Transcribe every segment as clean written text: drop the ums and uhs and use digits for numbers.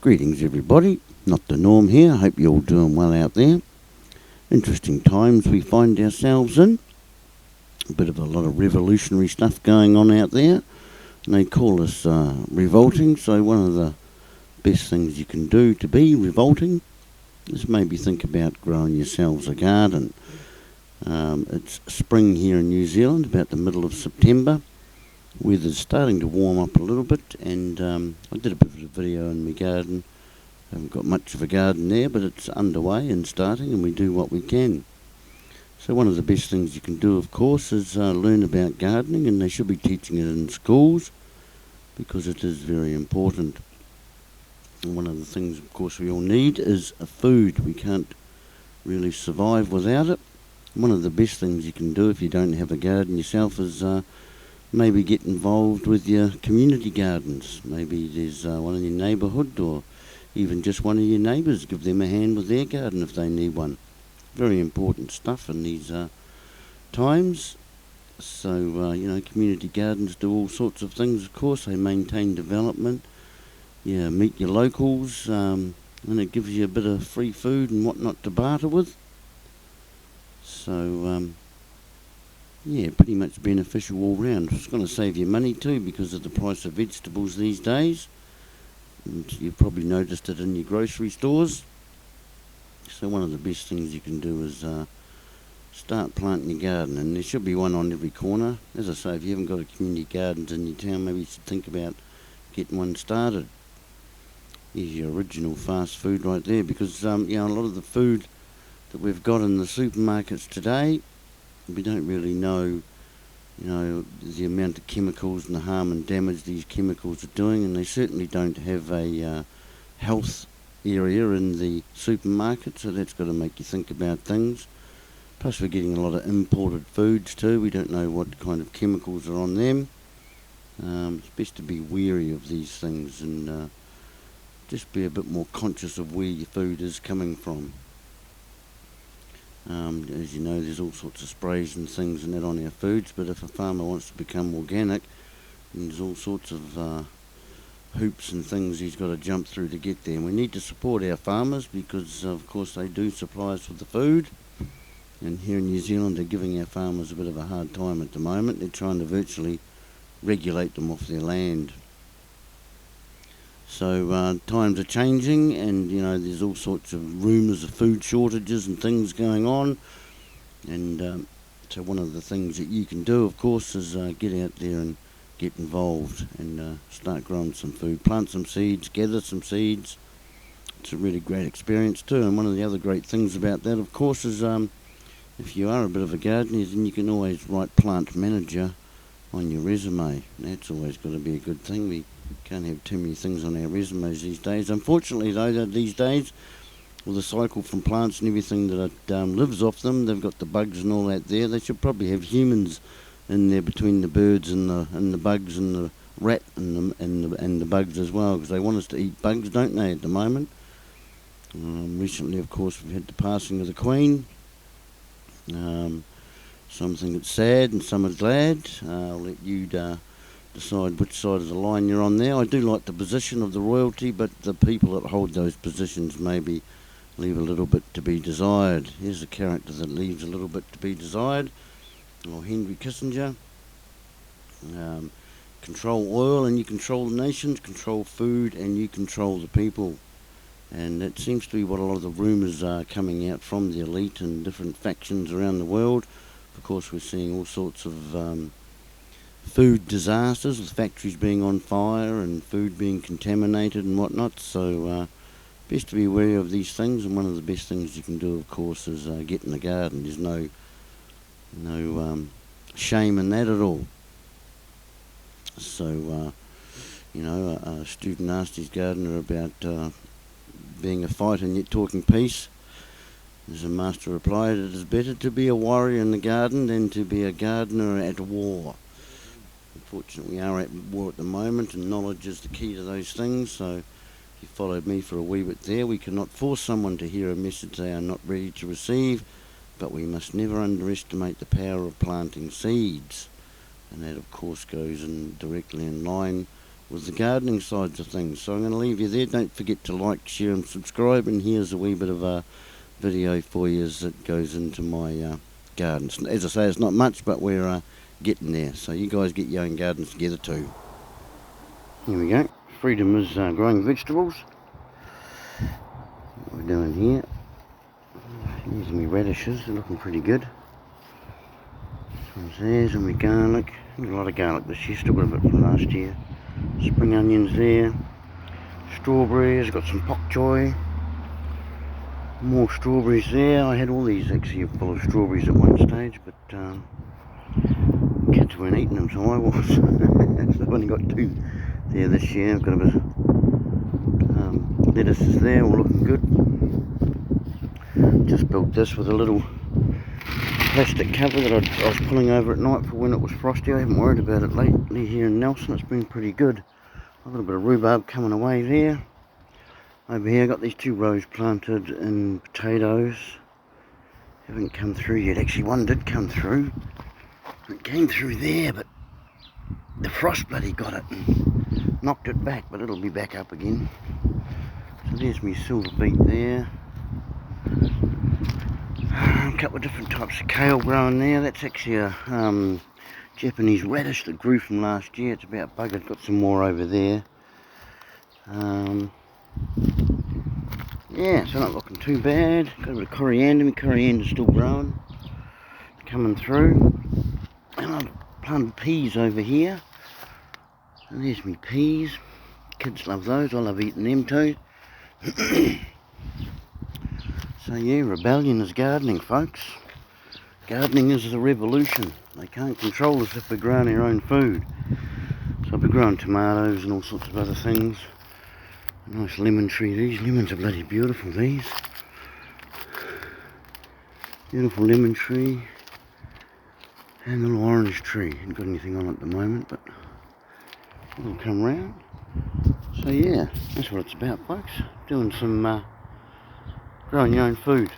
Greetings everybody, not the norm here, hope you're all doing well out there. Interesting times we find ourselves in. A bit of a lot of revolutionary stuff going on out there. And they call us revolting, so one of the best things you can do to be revolting is maybe think about growing yourselves a garden. It's spring here in New Zealand, about the middle of September. Weather's starting to warm up a little bit, and I did a bit of a video in my garden. Haven't got much of a garden there, but it's underway and starting, and we do what we can. So one of the best things you can do, of course, is learn about gardening, and they should be teaching it in schools because it is very important. And one of the things, of course, we all need is food. We can't really survive without it. One of the best things you can do if you don't have a garden yourself is maybe get involved with your community gardens. Maybe there's one in your neighbourhood, or even just one of your neighbours. Give them a hand with their garden if they need one. Very important stuff in these times. So, community gardens do all sorts of things, of course. They maintain development. Yeah, meet your locals, and it gives you a bit of free food and whatnot to barter with. So, pretty much beneficial all round. It's going to save you money too because of the price of vegetables these days. And you've probably noticed it in your grocery stores. So one of the best things you can do is start planting your garden, and there should be one on every corner. As I say, if you haven't got a community gardens in your town, maybe you should think about getting one started. Here's your original fast food right there, because a lot of the food that we've got in the supermarkets today, we don't really know, the amount of chemicals and the harm and damage these chemicals are doing, and they certainly don't have a health area in the supermarket, so that's got to make you think about things. Plus we're getting a lot of imported foods too. We don't know what kind of chemicals are on them. It's best to be wary of these things and just be a bit more conscious of where your food is coming from. As you know, there's all sorts of sprays and things and that on our foods, but if a farmer wants to become organic, there's all sorts of hoops and things he's got to jump through to get there. And we need to support our farmers because, of course, they do supply us with the food. And here in New Zealand, they're giving our farmers a bit of a hard time at the moment. They're trying to virtually regulate them off their land. So times are changing, and there's all sorts of rumours of food shortages and things going on, and so one of the things that you can do, of course, is get out there and get involved and start growing some food, plant some seeds, gather some seeds. It's a really great experience too, and one of the other great things about that, of course, is if you are a bit of a gardener, then you can always write plant manager on your resume. That's always got to be a good thing. We can't have too many things on our resumes these days. Unfortunately, though, these days, with the cycle from plants and everything that lives off them, they've got the bugs and all that there. They should probably have humans in there between the birds and the bugs and the rat and the bugs as well, because they want us to eat bugs, don't they, at the moment? Recently, of course, we've had the passing of the Queen. Some think it's sad and some are glad. I'll let you decide which side of the line you're on there. I do like the position of the royalty, but the people that hold those positions maybe leave a little bit to be desired. Here's a character that leaves a little bit to be desired. Or Henry Kissinger. Control oil and you control the nations, control food and you control the people. And that seems to be what a lot of the rumours are coming out from the elite and different factions around the world. Of course, we're seeing all sorts of food disasters, with factories being on fire and food being contaminated and whatnot. So best to be aware of these things, and one of the best things you can do, of course, is get in the garden. There's no shame in that at all. So a student asked his gardener about being a fighter and yet talking peace. As a master replied, it is better to be a warrior in the garden than to be a gardener at war. Unfortunately, we are at war at the moment, and knowledge is the key to those things. So if you followed me for a wee bit there, we cannot force someone to hear a message they are not ready to receive, but we must never underestimate the power of planting seeds. And that, of course, goes in directly in line with the gardening sides of things. So I'm going to leave you there. Don't forget to like, share and subscribe, and here's a wee bit of a video for you that goes into my gardens. As I say, it's not much, but we're getting there. So you guys get your own gardens together too. Here we go. Freedom is growing vegetables. What we're doing here. Here's my radishes, they're looking pretty good. This one's theirs, and my garlic. Got a lot of garlic this year, still got a bit from last year. Spring onions there. Strawberries, got some pok choy. More strawberries there. I had all these actually full of strawberries at one stage, but kids weren't eating them, so I was. So I've only got 2 there this year. I've got a bit of lettuces there, all looking good. Just built this with a little plastic cover that I was pulling over at night for when it was frosty. I haven't worried about it lately here in Nelson. It's been pretty good. I've got a bit of rhubarb coming away there. Over here I've got these 2 rows planted in potatoes. Haven't come through yet. Actually, one did come through. It came through there, but the frost bloody got it and knocked it back, but it'll be back up again. So there's my silver beet there. A couple of different types of kale growing there. That's actually a Japanese radish that grew from last year. It's about buggered. Got some more over there. Yeah, so not looking too bad. Got a bit of coriander. My coriander's still growing, coming through. And I've planted peas over here. And there's my peas. Kids love those. I love eating them too. So yeah, rebellion is gardening, folks. Gardening is the revolution. They can't control us if we're growing our own food. So I've been growing tomatoes and all sorts of other things. A nice lemon tree. These lemons are bloody beautiful, these. Beautiful lemon tree. And the little orange tree. Haven't got anything on at the moment, but it'll come round. So yeah, that's what it's about, folks. Doing some growing your own food.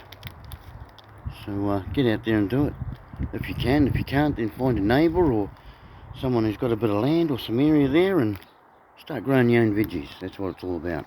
So get out there and do it if you can. If you can't, then find a neighbour or someone who's got a bit of land or some area there and start growing your own veggies. That's what it's all about.